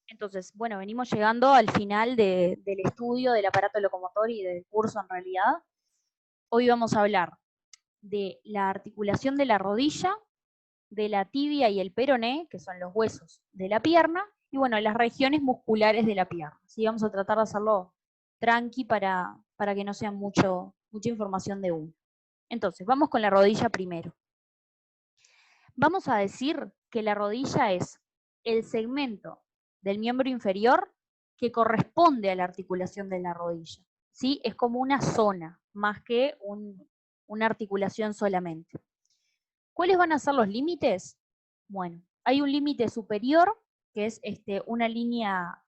Entonces, bueno, venimos llegando al final del estudio del aparato locomotor y del curso en realidad. Hoy vamos a hablar de la articulación de la rodilla, de la tibia y el peroné, que son los huesos de la pierna, y bueno, las regiones musculares de la pierna. ¿Sí? Vamos a tratar de hacerlo tranqui para que no sea mucha información de uno. Entonces, vamos con la rodilla primero. Vamos a decir que la rodilla es el segmento del miembro inferior que corresponde a la articulación de la rodilla. ¿Sí? Es como una zona, más que una articulación solamente. ¿Cuáles van a ser los límites? Bueno, hay un límite superior, que es una línea,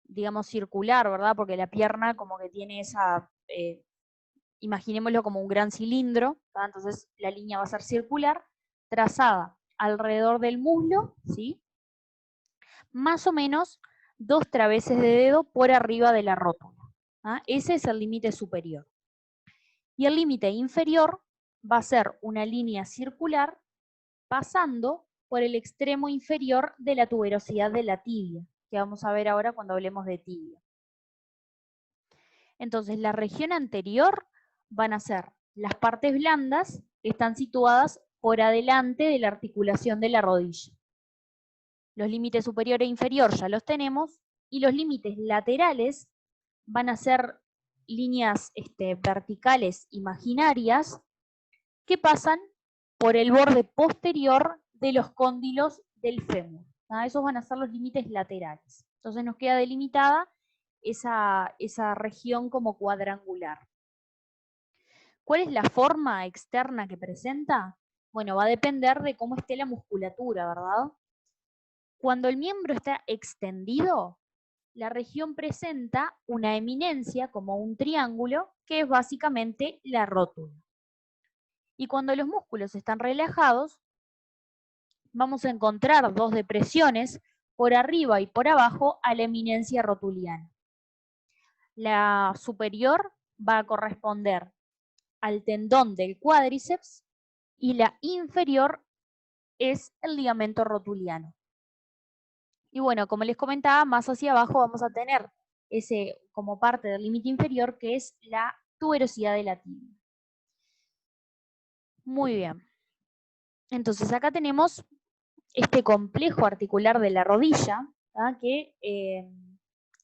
digamos, circular, ¿verdad? Porque la pierna como que tiene esa, imaginémoslo como un gran cilindro, ¿verdad? Entonces la línea va a ser circular, trazada alrededor del muslo, ¿sí? Más o menos 2 traveses de dedo por arriba de la rótula. ¿Ah? Ese es el límite superior. Y el límite inferior va a ser una línea circular pasando por el extremo inferior de la tuberosidad de la tibia, que vamos a ver ahora cuando hablemos de tibia. Entonces, la región anterior van a ser las partes blandas que están situadas por adelante de la articulación de la rodilla. Los límites superior e inferior ya los tenemos, y los límites laterales van a ser líneas verticales imaginarias que pasan por el borde posterior de los cóndilos del fémur. ¿Ah? Esos van a ser los límites laterales. Entonces nos queda delimitada esa región como cuadrangular. ¿Cuál es la forma externa que presenta? Bueno, va a depender de cómo esté la musculatura, ¿verdad? Cuando el miembro está extendido, la región presenta una eminencia como un triángulo, que es básicamente la rótula. Y cuando los músculos están relajados, vamos a encontrar dos depresiones por arriba y por abajo a la eminencia rotuliana. La superior va a corresponder al tendón del cuádriceps y la inferior es el ligamento rotuliano. Y bueno, como les comentaba, más hacia abajo vamos a tener ese como parte del límite inferior, que es la tuberosidad de la tibia. Muy bien. Entonces acá tenemos este complejo articular de la rodilla, ¿tá? Que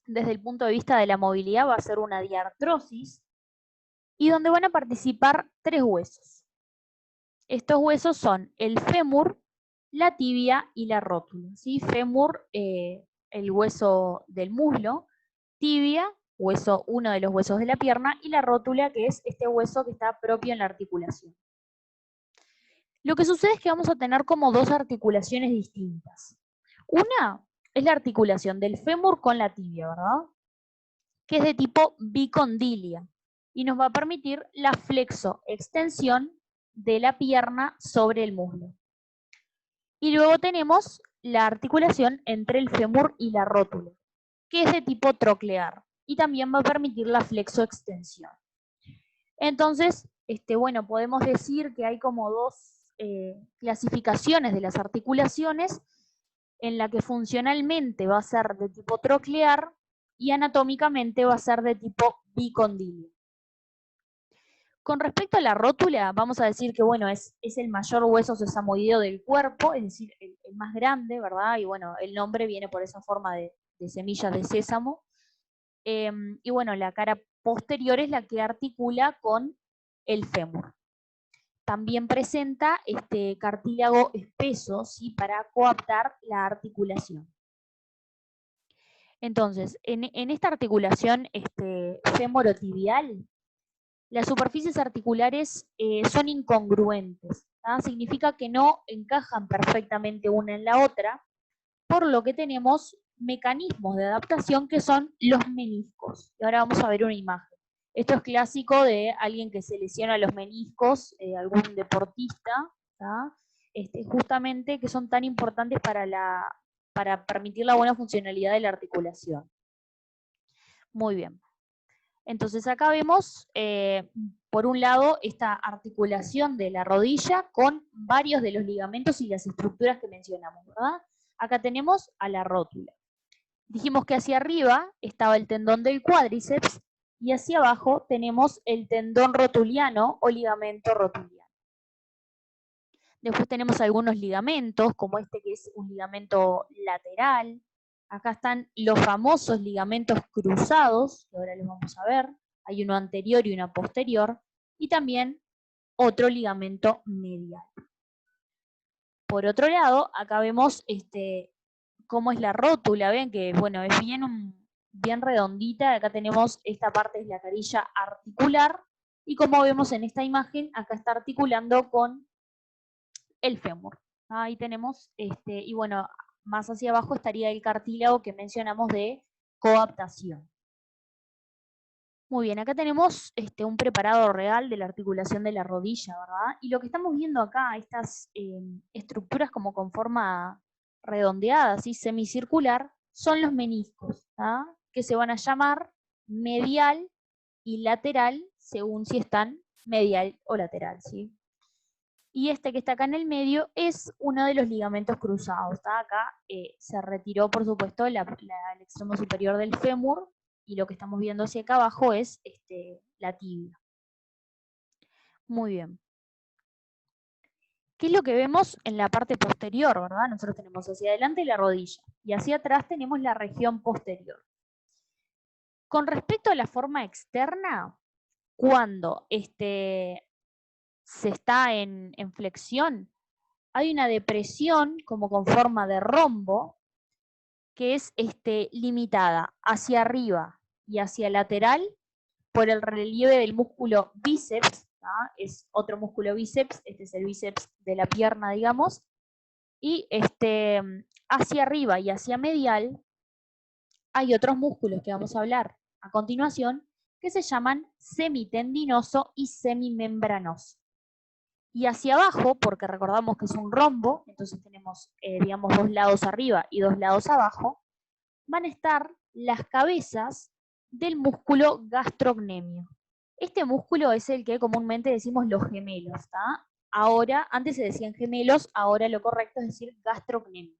desde el punto de vista de la movilidad va a ser una diartrosis, y donde van a participar 3 huesos. Estos huesos son el fémur, la tibia y la rótula. ¿Sí? Fémur, el hueso del muslo; tibia, uno de los huesos de la pierna; y la rótula, que es este hueso que está propio en la articulación. Lo que sucede es que vamos a tener como 2 articulaciones distintas. Una es la articulación del fémur con la tibia, ¿verdad? Que es de tipo bicondilia y nos va a permitir la flexo-extensión de la pierna sobre el muslo. Y luego tenemos la articulación entre el fémur y la rótula, que es de tipo troclear y también va a permitir la flexo-extensión. Entonces, bueno, podemos decir que hay como 2 clasificaciones de las articulaciones, en la que funcionalmente va a ser de tipo troclear y anatómicamente va a ser de tipo bicondilio. Con respecto a la rótula, vamos a decir que bueno, es el mayor hueso sesamoideo del cuerpo, es decir, el más grande, ¿verdad? Y bueno, el nombre viene por esa forma de semillas de sésamo. Y bueno, la cara posterior es la que articula con el fémur. También presenta este cartílago espeso, ¿sí? Para coaptar la articulación. Entonces, en esta articulación femorotibial, las superficies articulares son incongruentes. ¿Ah? Significa que no encajan perfectamente una en la otra, por lo que tenemos mecanismos de adaptación que son los meniscos. Y ahora vamos a ver una imagen. Esto es clásico de alguien que se lesiona los meniscos, algún deportista, justamente que son tan importantes para permitir la buena funcionalidad de la articulación. Muy bien. Entonces acá vemos, por un lado, esta articulación de la rodilla con varios de los ligamentos y las estructuras que mencionamos, ¿verdad? Acá tenemos a la rótula. Dijimos que hacia arriba estaba el tendón del cuádriceps y hacia abajo tenemos el tendón rotuliano o ligamento rotuliano. Después tenemos algunos ligamentos, como este que es un ligamento lateral. Acá están los famosos ligamentos cruzados, que ahora los vamos a ver. Hay uno anterior y uno posterior. Y también otro ligamento medial. Por otro lado, acá vemos cómo es la rótula. Ven que bueno, es bien redondita. Acá tenemos esta parte es la carilla articular. Y como vemos en esta imagen, acá está articulando con el fémur. Ahí tenemos, y bueno, más hacia abajo estaría el cartílago que mencionamos de coaptación. Muy bien, acá tenemos un preparado real de la articulación de la rodilla, ¿verdad? Y lo que estamos viendo acá, estas estructuras como con forma redondeada, así semicircular, son los meniscos, ¿tá? Que se van a llamar medial y lateral, según si están medial o lateral, ¿sí? Y este que está acá en el medio es uno de los ligamentos cruzados. ¿Está? Acá se retiró, por supuesto, el extremo superior del fémur, y lo que estamos viendo hacia acá abajo es la tibia. Muy bien. ¿Qué es lo que vemos en la parte posterior, verdad? Nosotros tenemos hacia adelante la rodilla, y hacia atrás tenemos la región posterior. Con respecto a la forma externa, cuando se está en flexión, hay una depresión como con forma de rombo que es limitada hacia arriba y hacia lateral por el relieve del músculo bíceps, ¿tá? Es otro músculo bíceps, este es el bíceps de la pierna, digamos, y hacia arriba y hacia medial hay otros músculos que vamos a hablar a continuación que se llaman semitendinoso y semimembranoso. Y hacia abajo, porque recordamos que es un rombo, entonces tenemos, digamos, dos lados arriba y dos lados abajo, van a estar las cabezas del músculo gastrocnemio. Este músculo es el que comúnmente decimos los gemelos, ¿está? Ahora, antes se decían gemelos, ahora lo correcto es decir gastrocnemio.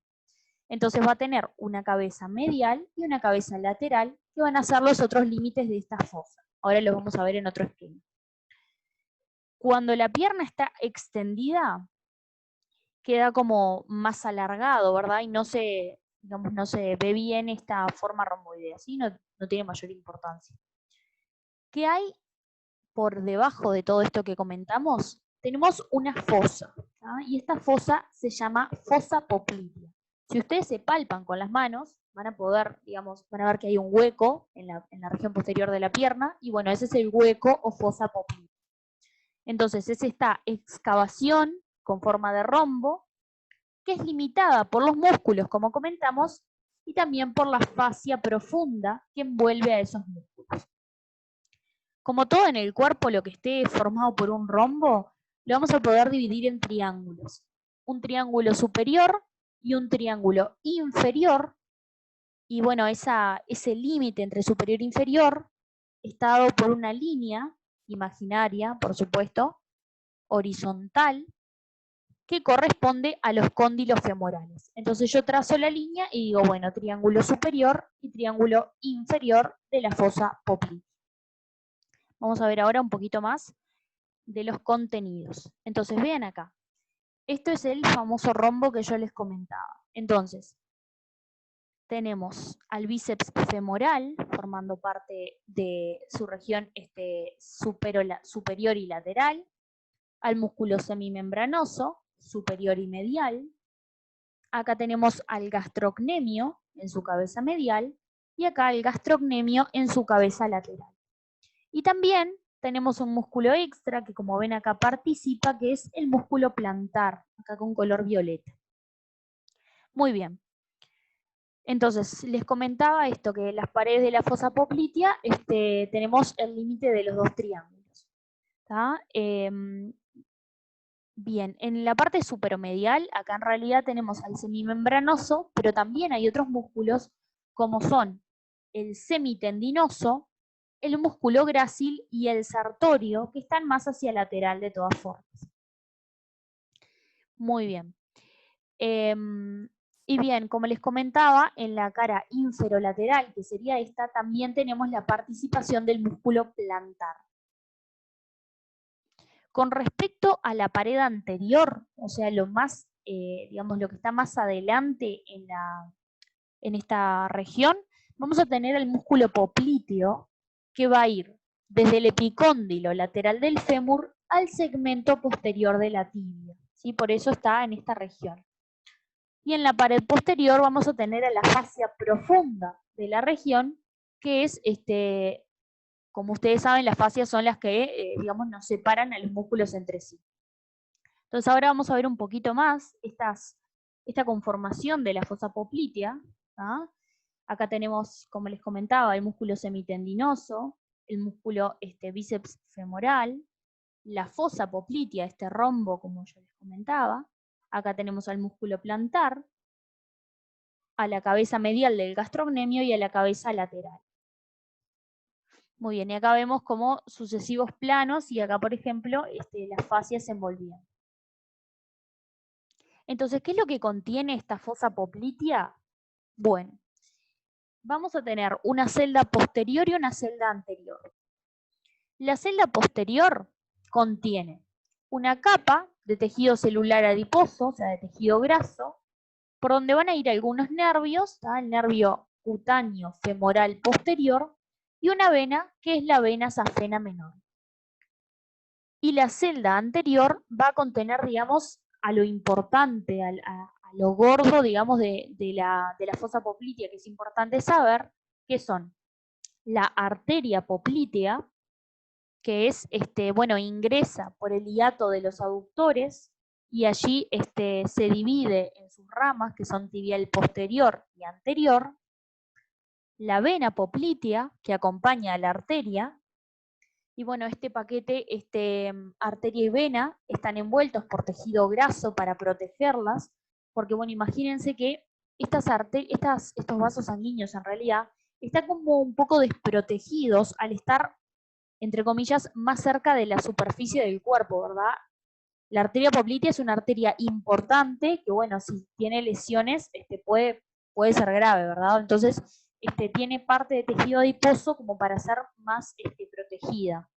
Entonces va a tener una cabeza medial y una cabeza lateral, que van a ser los otros límites de esta fosa. Ahora los vamos a ver en otro esquema. Cuando la pierna está extendida, queda como más alargado, ¿verdad? Y no se ve bien esta forma romboidea, ¿sí? No tiene mayor importancia. ¿Qué hay por debajo de todo esto que comentamos? Tenemos una fosa, ¿tá? Y esta fosa se llama fosa poplitea. Si ustedes se palpan con las manos, van a poder, van a ver que hay un hueco en la región posterior de la pierna, y bueno, ese es el hueco o fosa poplitea. Entonces es esta excavación con forma de rombo, que es limitada por los músculos, como comentamos, y también por la fascia profunda que envuelve a esos músculos. Como todo en el cuerpo, lo que esté formado por un rombo, lo vamos a poder dividir en triángulos. Un triángulo superior y un triángulo inferior. Y bueno, ese límite entre superior e inferior está dado por una línea imaginaria, por supuesto, horizontal, que corresponde a los cóndilos femorales. Entonces yo trazo la línea y digo, bueno, triángulo superior y triángulo inferior de la fosa poplitea. Vamos a ver ahora un poquito más de los contenidos. Entonces vean acá, esto es el famoso rombo que yo les comentaba. Entonces, tenemos al bíceps femoral formando parte de su región superior y lateral, al músculo semimembranoso, superior y medial. Acá tenemos al gastrocnemio en su cabeza medial y acá al gastrocnemio en su cabeza lateral. Y también tenemos un músculo extra que, como ven acá, participa, que es el músculo plantar, acá con color violeta. Muy bien. Entonces, les comentaba esto, que en las paredes de la fosa poplitea tenemos el límite de los dos triángulos. Bien, en la parte superomedial, acá en realidad tenemos al semimembranoso, pero también hay otros músculos, como son el semitendinoso, el músculo grácil y el sartorio, que están más hacia lateral de todas formas. Muy bien. Y bien, como les comentaba, en la cara inferolateral, que sería esta, también tenemos la participación del músculo plantar. Con respecto a la pared anterior, o sea, lo más, digamos, lo que está más adelante en esta región, vamos a tener el músculo popliteo, que va a ir desde el epicóndilo lateral del fémur al segmento posterior de la tibia, ¿sí? Por eso está en esta región. Y en la pared posterior vamos a tener a la fascia profunda de la región, que es, como ustedes saben, las fascias son las que, digamos, nos separan a los músculos entre sí. Entonces ahora vamos a ver un poquito más esta conformación de la fosa poplitea. ¿Ah? Acá tenemos, como les comentaba, el músculo semitendinoso, el músculo bíceps femoral, la fosa poplitea, este rombo, como yo les comentaba. Acá tenemos al músculo plantar, a la cabeza medial del gastrocnemio y a la cabeza lateral. Muy bien, y acá vemos como sucesivos planos, y acá, por ejemplo, las fascias se envolvían. Entonces, ¿qué es lo que contiene esta fosa poplitea? Bueno, vamos a tener una celda posterior y una celda anterior. La celda posterior contiene una capa de tejido celular adiposo, o sea, de tejido graso, por donde van a ir algunos nervios, ¿tá? El nervio cutáneo femoral posterior, y una vena, que es la vena safena menor. Y la celda anterior va a contener, digamos, a lo importante, a lo gordo, digamos, de la fosa poplitea, que es importante saber, que son la arteria poplitea, que es, bueno, ingresa por el hiato de los aductores, y allí se divide en sus ramas, que son tibial posterior y anterior, la vena poplitea, que acompaña a la arteria, y bueno, este paquete, arteria y vena, están envueltos por tejido graso para protegerlas, porque bueno, imagínense que estos vasos sanguíneos en realidad están como un poco desprotegidos al estar, entre comillas, más cerca de la superficie del cuerpo, ¿verdad? La arteria poplitea es una arteria importante que, bueno, si tiene lesiones, puede ser grave, ¿verdad? Entonces, tiene parte de tejido adiposo como para ser más protegida.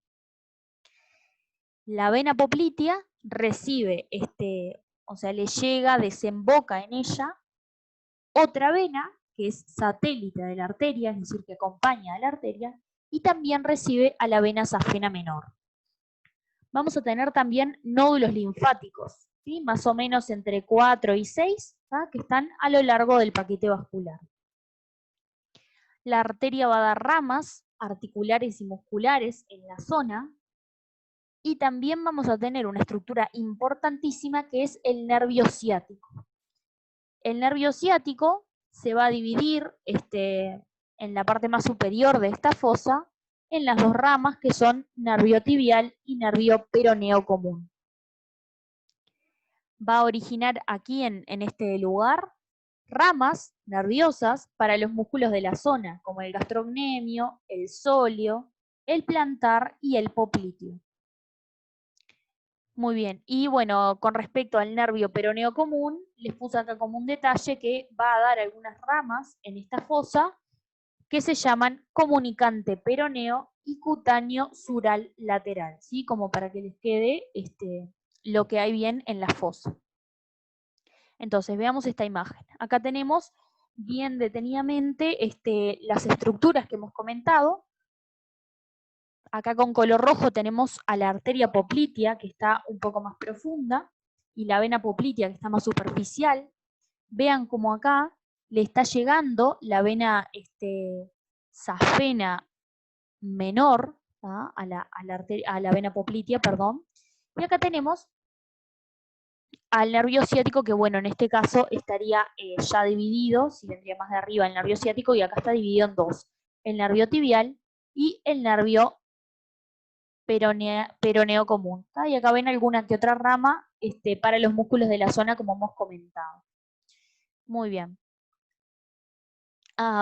La vena poplitea recibe, o sea, le llega, desemboca en ella otra vena que es satélite de la arteria, es decir, que acompaña a la arteria, y también recibe a la vena safena menor. Vamos a tener también nódulos linfáticos, ¿sí? Más o menos entre 4 y 6, ¿tá? Que están a lo largo del paquete vascular. La arteria va a dar ramas articulares y musculares en la zona, y también vamos a tener una estructura importantísima que es el nervio ciático. El nervio ciático se va a dividir en la parte más superior de esta fosa en las dos ramas, que son nervio tibial y nervio peroneo común. Va a originar aquí en este lugar ramas nerviosas para los músculos de la zona, como el gastrocnemio, el sóleo, el plantar y el popliteo. Muy bien, y bueno, con respecto al nervio peroneo común, les puse acá como un detalle que va a dar algunas ramas en esta fosa que se llaman comunicante peroneo y cutáneo sural lateral, ¿sí? Como para que les quede lo que hay bien en la fosa. Entonces, veamos esta imagen. Acá tenemos bien detenidamente las estructuras que hemos comentado. Acá con color rojo tenemos a la arteria poplitea, que está un poco más profunda, y la vena poplitea, que está más superficial. Vean cómo acá le está llegando la vena safena menor, ¿tá? a la vena poplitea, perdón. Y acá tenemos al nervio ciático, que bueno, en este caso estaría ya dividido, si vendría más de arriba el nervio ciático, y acá está dividido en dos, el nervio tibial y el nervio peroneo común. ¿Tá? Y acá ven alguna que otra rama para los músculos de la zona, como hemos comentado. Muy bien.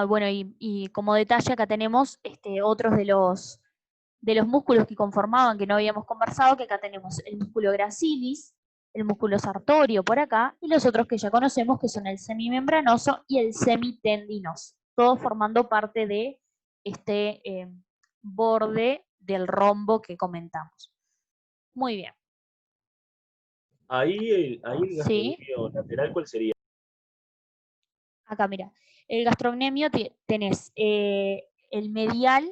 Bueno, y como detalle acá tenemos otros de los músculos que conformaban, que no habíamos conversado, que acá tenemos el músculo gracilis, el músculo sartorio por acá, y los otros que ya conocemos que son el semimembranoso y el semitendinoso, todos formando parte de este borde del rombo que comentamos. Muy bien. Ahí el Sí, gastrocnemio lateral, ¿cuál sería? acá mira, el gastrocnemio tenés el medial,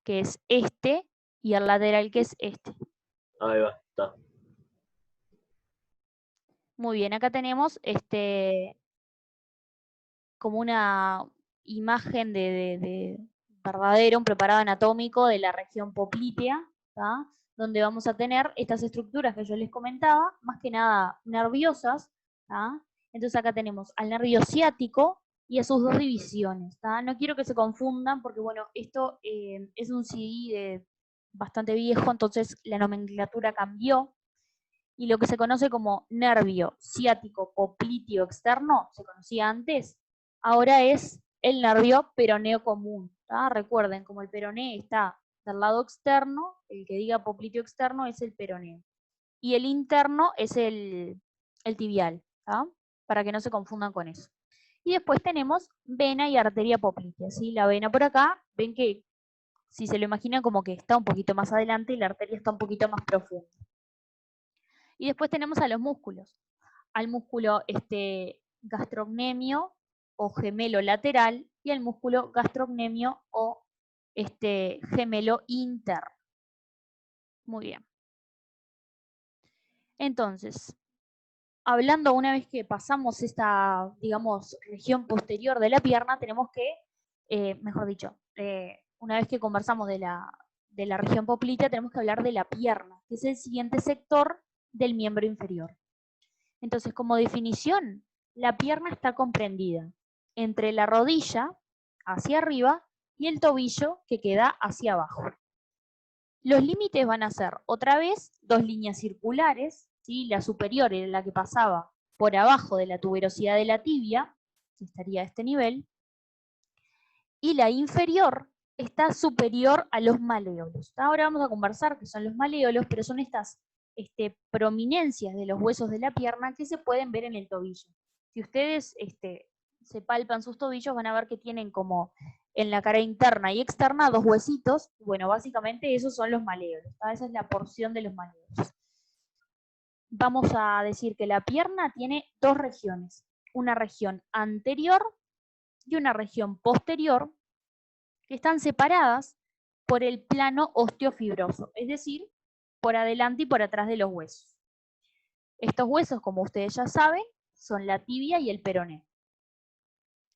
que es este, y el lateral, que es este. Ahí va, está. Muy bien, acá tenemos como una imagen de verdadero, un preparado anatómico de la región poplitea, ¿tá? Donde vamos a tener estas estructuras que yo les comentaba, más que nada nerviosas, ¿tá? Entonces acá tenemos al nervio ciático y a sus dos divisiones, ¿tá? No quiero que se confundan porque, bueno, esto es un CD bastante viejo, entonces la nomenclatura cambió, y lo que se conoce como nervio ciático popliteo externo, se conocía antes, ahora es el nervio peroneo común. ¿Tá? Recuerden, como el peroné está del lado externo, el que diga popliteo externo es el peroneo. Y el interno es el tibial, ¿tá? Para que no se confundan con eso. Y después tenemos vena y arteria poplitea. ¿Sí? La vena por acá, ven que si se lo imaginan como que está un poquito más adelante y la arteria está un poquito más profunda. Y después tenemos a los músculos. Al músculo gastrocnemio o gemelo lateral y al músculo gastrocnemio o gemelo interno. Muy bien. Entonces, hablando una vez que pasamos esta, digamos, región posterior de la pierna, tenemos que, mejor dicho, una vez que conversamos de la región poplitea, tenemos que hablar de la pierna, que es el siguiente sector del miembro inferior. Entonces, como definición, la pierna está comprendida entre la rodilla, hacia arriba, y el tobillo, que queda hacia abajo. Los límites van a ser, otra vez, dos líneas circulares, ¿sí? La superior era la que pasaba por abajo de la tuberosidad de la tibia, que estaría a este nivel, y la inferior está superior a los maleolos. Ahora vamos a conversar qué son los maleolos, pero son estas prominencias de los huesos de la pierna que se pueden ver en el tobillo. Si ustedes se palpan sus tobillos, van a ver que tienen como en la cara interna y externa dos huesitos. Bueno, básicamente esos son los maleolos. Esa es la porción de los maleolos. Vamos a decir que la pierna tiene dos regiones, una región anterior y una región posterior, que están separadas por el plano osteofibroso, es decir, por adelante y por atrás de los huesos. Estos huesos, como ustedes ya saben, son la tibia y el peroné.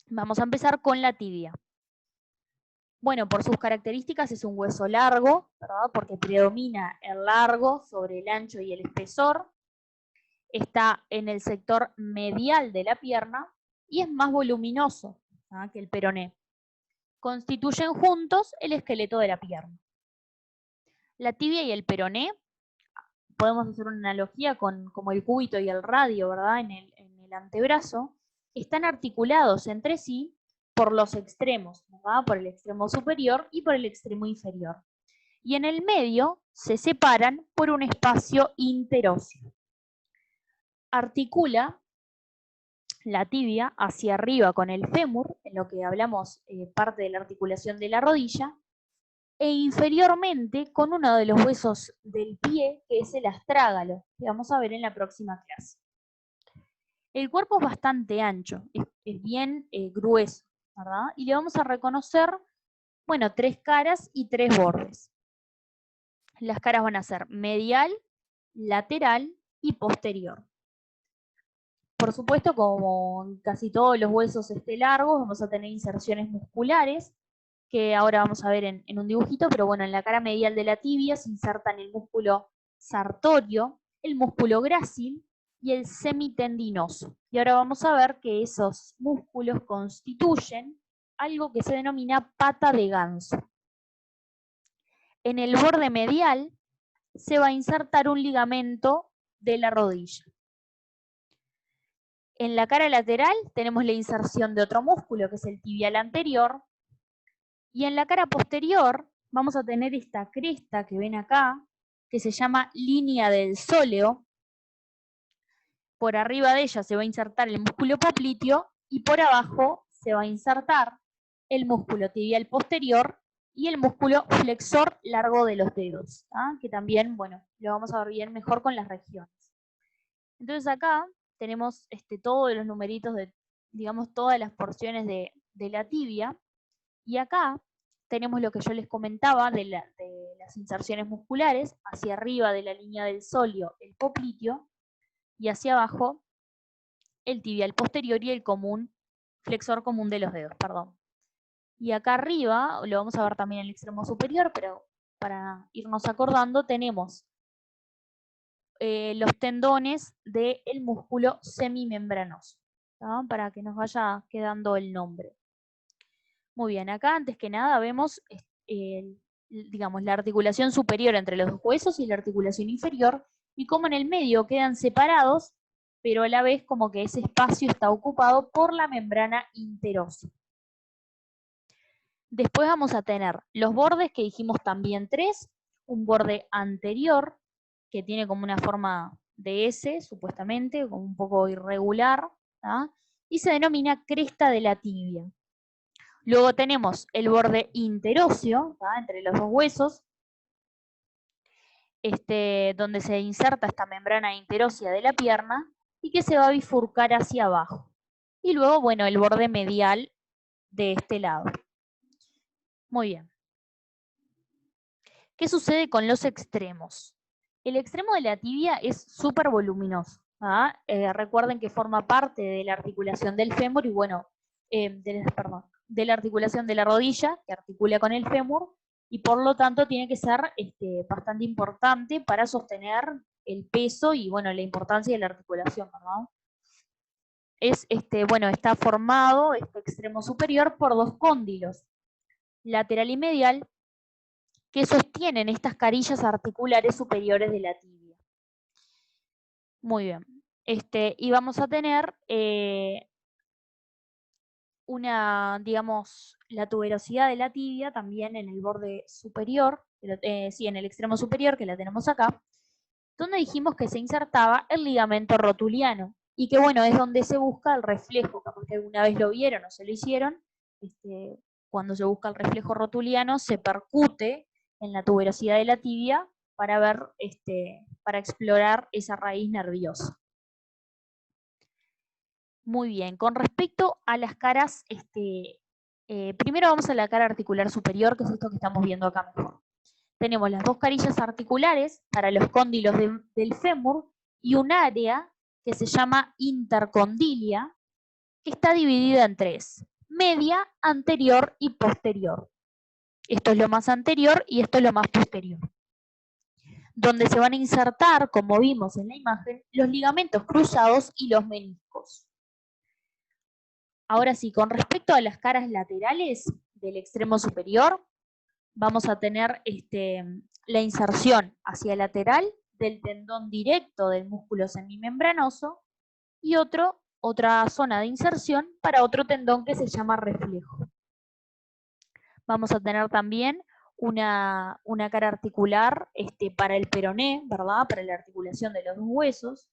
Vamos a empezar con la tibia. Bueno, por sus características es un hueso largo, ¿verdad? Porque predomina el largo sobre el ancho y el espesor. Está en el sector medial de la pierna y es más voluminoso, ¿verdad?, que el peroné. Constituyen juntos el esqueleto de la pierna. La tibia y el peroné, podemos hacer una analogía con como el cúbito y el radio, ¿verdad? En el antebrazo, están articulados entre sí por los extremos, ¿verdad? Por el extremo superior y por el extremo inferior. Y en el medio se separan por un espacio interóseo. Articula la tibia hacia arriba con el fémur, en lo que hablamos parte de la articulación de la rodilla, e inferiormente con uno de los huesos del pie, que es el astrágalo, que vamos a ver en la próxima clase. El cuerpo es bastante ancho, es bien grueso, ¿verdad? Y le vamos a reconocer, bueno, tres caras y tres bordes. Las caras van a ser medial, lateral y posterior. Por supuesto, como casi todos los huesos largos, vamos a tener inserciones musculares, que ahora vamos a ver en un dibujito, pero bueno, en la cara medial de la tibia se insertan el músculo sartorio, el músculo grácil y el semitendinoso. Y ahora vamos a ver que esos músculos constituyen algo que se denomina pata de ganso. En el borde medial se va a insertar un ligamento de la rodilla. En la cara lateral tenemos la inserción de otro músculo, que es el tibial anterior, y en la cara posterior vamos a tener esta cresta que ven acá, que se llama línea del sóleo. Por arriba de ella se va a insertar el músculo popliteo y por abajo se va a insertar el músculo tibial posterior y el músculo flexor largo de los dedos, que también, bueno, lo vamos a ver bien mejor con las regiones. Entonces acá tenemos todos los numeritos de, digamos, todas las porciones de la tibia, y acá tenemos lo que yo les comentaba de las inserciones musculares, hacia arriba de la línea del sóleo el popliteo, y hacia abajo el tibial posterior y el flexor común de los dedos, perdón. Y acá arriba, lo vamos a ver también en el extremo superior, pero para irnos acordando, tenemos los tendones del músculo semimembranoso, ¿tá? Para que nos vaya quedando el nombre. Muy bien, acá antes que nada vemos digamos, la articulación superior entre los dos huesos y la articulación inferior, y cómo en el medio quedan separados, pero a la vez como que ese espacio está ocupado por la membrana interósea. Después vamos a tener los bordes, que dijimos también tres, un borde anterior, que tiene como una forma de S, supuestamente, como un poco irregular, ¿tá? Y se denomina cresta de la tibia. Luego tenemos el borde interóseo, ¿tá? Entre los dos huesos, donde se inserta esta membrana interósea de la pierna y que se va a bifurcar hacia abajo. Y luego, bueno, el borde medial de este lado. Muy bien. ¿Qué sucede con los extremos? El extremo de la tibia es súper voluminoso. Recuerden que forma parte de la articulación del fémur y bueno, de la articulación de la rodilla, que articula con el fémur, y por lo tanto tiene que ser bastante importante para sostener el peso y bueno, la importancia de la articulación, ¿verdad? Bueno, está formado este extremo superior por dos cóndilos, lateral y medial, que sostienen estas carillas articulares superiores de la tibia. Muy bien. Y vamos a tener digamos, la tuberosidad de la tibia también en el borde superior, sí, en el extremo superior, que la tenemos acá, donde dijimos que se insertaba el ligamento rotuliano, y que bueno, es donde se busca el reflejo, capaz que alguna vez lo vieron o se lo hicieron, cuando se busca el reflejo rotuliano se percute en la tuberosidad de la tibia para ver, para explorar esa raíz nerviosa. Muy bien, con respecto a las caras, primero vamos a la cara articular superior, que es esto que estamos viendo acá mejor. Tenemos las dos carillas articulares para los cóndilos del fémur y un área que se llama intercondilia, que está dividida en tres: media, anterior y posterior. Esto es lo más anterior y esto es lo más posterior. Donde se van a insertar, como vimos en la imagen, los ligamentos cruzados y los meniscos. Ahora sí, con respecto a las caras laterales del extremo superior, vamos a tener la inserción hacia el lateral del tendón directo del músculo semimembranoso y otra zona de inserción para otro tendón que se llama reflejo. Vamos a tener también una cara articular para el peroné, ¿verdad? Para la articulación de los dos huesos,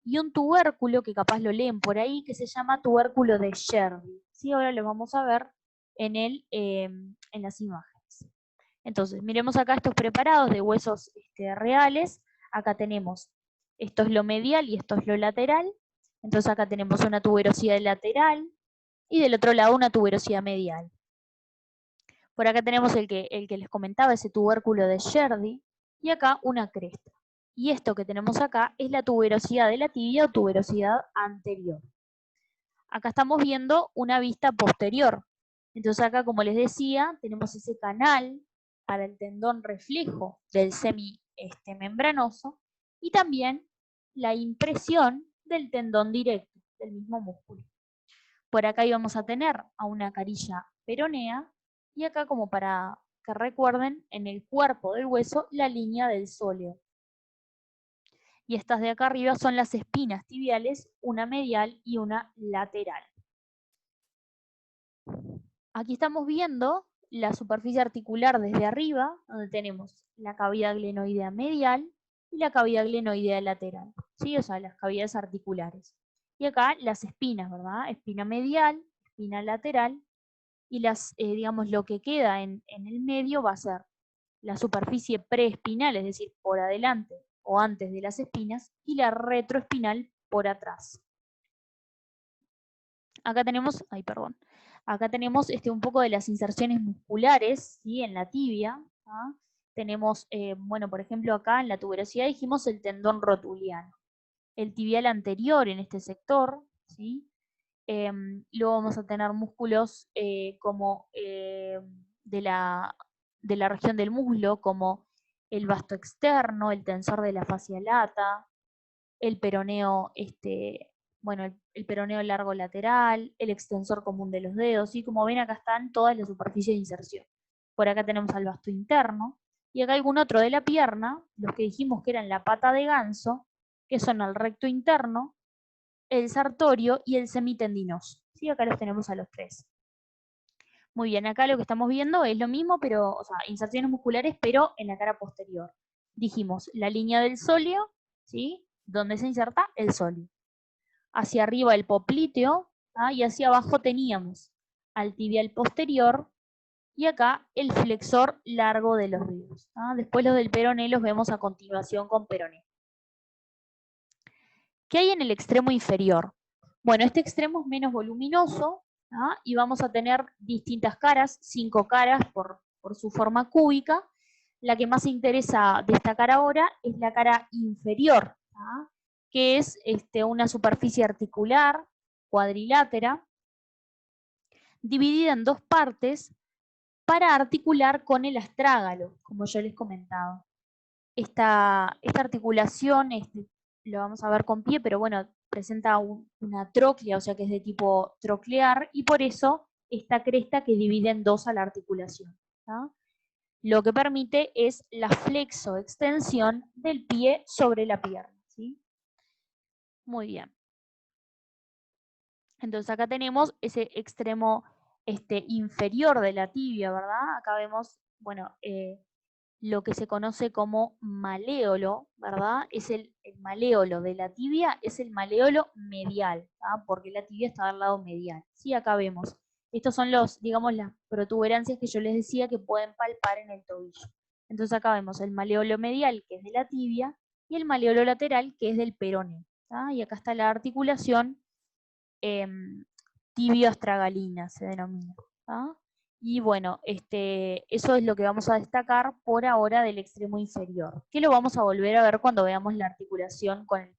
y un tubérculo que capaz lo leen por ahí, que se llama tubérculo de Sherdy. ¿Sí? Ahora lo vamos a ver en las imágenes. Entonces, miremos acá estos preparados de huesos reales. Acá tenemos, esto es lo medial y esto es lo lateral. Entonces acá tenemos una tuberosidad lateral y del otro lado una tuberosidad medial. Por acá tenemos el que les comentaba, ese tubérculo de Sherdy, y acá una cresta. Y esto que tenemos acá es la tuberosidad de la tibia o tuberosidad anterior. Acá estamos viendo una vista posterior. Entonces acá, como les decía, tenemos ese canal para el tendón reflejo del semimembranoso y también la impresión del tendón directo del mismo músculo. Por acá íbamos a tener a una carilla peronea y acá, como para que recuerden, en el cuerpo del hueso la línea del sóleo. Y estas de acá arriba son las espinas tibiales, una medial y una lateral. Aquí estamos viendo la superficie articular desde arriba, donde tenemos la cavidad glenoidea medial y la cavidad glenoidea lateral, ¿sí? O sea, las cavidades articulares. Y acá las espinas, ¿verdad? Espina medial, espina lateral, y digamos, lo que queda en el medio va a ser la superficie preespinal, es decir, por adelante o antes de las espinas, y la retroespinal por atrás. Acá tenemos, acá tenemos un poco de las inserciones musculares, ¿sí? En la tibia. ¿Ah? Tenemos, bueno, por ejemplo, acá en la tuberosidad dijimos el tendón rotuliano. El tibial anterior en este sector, ¿sí? Luego vamos a tener músculos como de la región del muslo, como el vasto externo, el tensor de la fascia lata, el peroneo, bueno, el peroneo largo lateral, el extensor común de los dedos, y como ven acá están todas las superficies de inserción. Por acá tenemos al vasto interno, y acá algún otro de la pierna, los que dijimos que eran la pata de ganso, que son el recto interno, el sartorio y el semitendinoso. ¿Sí? Acá los tenemos a los tres. Muy bien, acá lo que estamos viendo es lo mismo, pero, o sea, inserciones musculares, pero en la cara posterior. Dijimos la línea del sóleo, ¿sí? Donde se inserta el sóleo. Hacia arriba el popliteo, ¿ah? Y hacia abajo teníamos al tibial posterior y acá el flexor largo de los dedos. ¿Ah? Después los del peroné los vemos a continuación con peroné. ¿Qué hay en el extremo inferior? Bueno, este extremo es menos voluminoso, ¿ah? Y vamos a tener distintas caras, 5 caras por su forma cúbica. La que más interesa destacar ahora es la cara inferior, ¿ah? Que es una superficie articular cuadrilátera dividida en dos partes para articular con el astrágalo, como yo les comentaba. Esta articulación lo vamos a ver con pie, pero bueno, presenta una tróclea, o sea que es de tipo troclear, y por eso esta cresta que divide en dos a la articulación. ¿Ah? Lo que permite es la flexoextensión del pie sobre la pierna. ¿Sí? Muy bien. Entonces acá tenemos ese extremo inferior de la tibia, ¿verdad? Acá vemos, bueno, lo que se conoce como maléolo, ¿verdad? Es el maléolo de la tibia, es el maléolo medial, ¿tá? Porque la tibia está del lado medial. Sí, acá vemos. Estos son digamos, las protuberancias que yo les decía que pueden palpar en el tobillo. Entonces acá vemos el maléolo medial, que es de la tibia, y el maléolo lateral, que es del peroné. ¿Tá? Y acá está la articulación tibio-astragalina, se denomina. ¿Tá? Y bueno, eso es lo que vamos a destacar por ahora del extremo inferior, que lo vamos a volver a ver cuando veamos la articulación con el